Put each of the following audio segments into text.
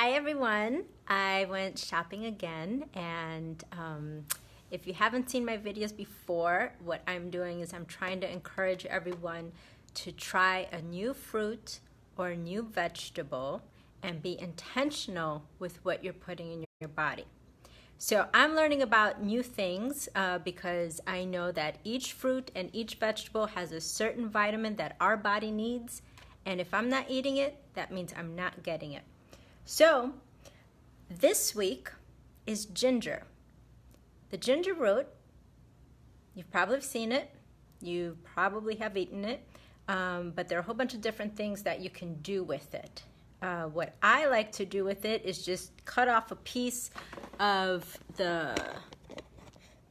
Hi everyone, I went shopping again, and if you haven't seen my videos before, what I'm doing is I'm trying to encourage everyone to try a new fruit or a new vegetable and be intentional with what you're putting in your body. So I'm learning about new things because I know that each fruit and each vegetable has a certain vitamin that our body needs, and if I'm not eating it, that means I'm not getting it. So this week is ginger. The ginger root, you've probably seen it, you probably have eaten it, but there are a whole bunch of different things that you can do with it. What I like to do with it is just cut off a piece of the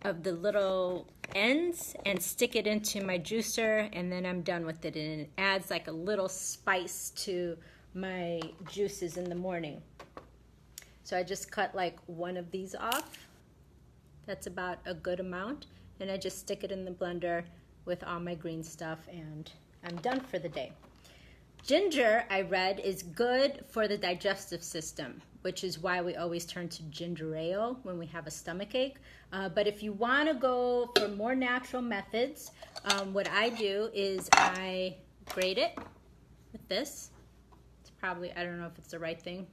little ends and stick it into my juicer, and then I'm done with it, and it adds like a little spice to my juices in the morning. So I just cut like one of these off. That's about a good amount, and I just stick it in the blender with all my green stuff, and I'm done for the day. Ginger, I read, is good for the digestive system, which is why we always turn to ginger ale when we have a stomach ache. But if you want to go for more natural methods, what I do is I grate it with this. It's probably, I don't know if it's the right thing,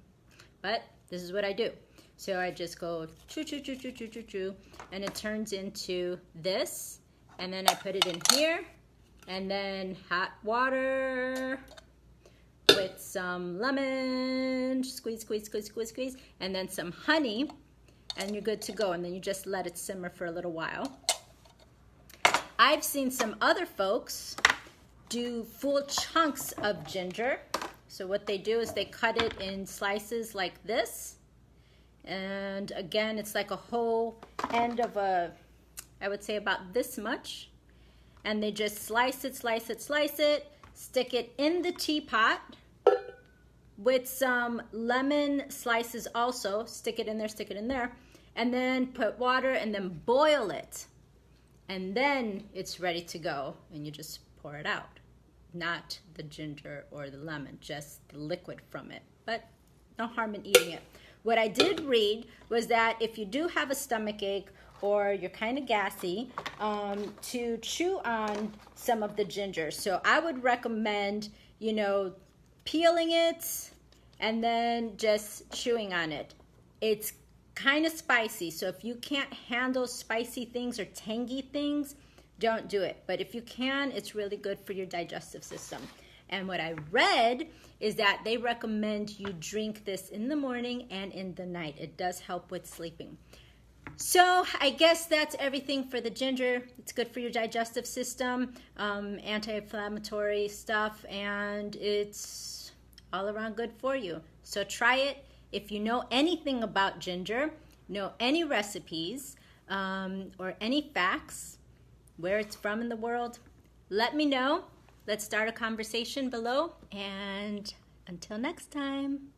but this is what I do. So I just go chew, chew, chew, chew, chew, chew, chew, and it turns into this. And then I put it in here, and then hot water with some lemon, squeeze, squeeze, squeeze, squeeze, squeeze, and then some honey, and you're good to go. And then you just let it simmer for a little while. I've seen some other folks do full chunks of ginger. So what they do is they cut it in slices like this. And again, it's like a whole end of I would say about this much. And they just slice it, slice it, slice it, stick it in the teapot with some lemon slices also. Stick it in there, stick it in there. And then put water and then boil it. And then it's ready to go, and you just pour it out. Not the ginger or the lemon, just the liquid from it. But no harm in eating it. What I did read was that if you do have a stomach ache or you're kind of gassy, to chew on some of the ginger. So I would recommend, peeling it and then just chewing on it. It's kind of spicy, so if you can't handle spicy things or tangy things, don't do it. But if you can, it's really good for your digestive system. And what I read is that they recommend you drink this in the morning and in the night. It does help with sleeping. So I guess that's everything for the ginger. It's good for your digestive system, anti-inflammatory stuff, and it's all around good for you. So try it. If you know anything about ginger, know any recipes, or any facts, where it's from in the world, let me know. Let's start a conversation below, and until next time.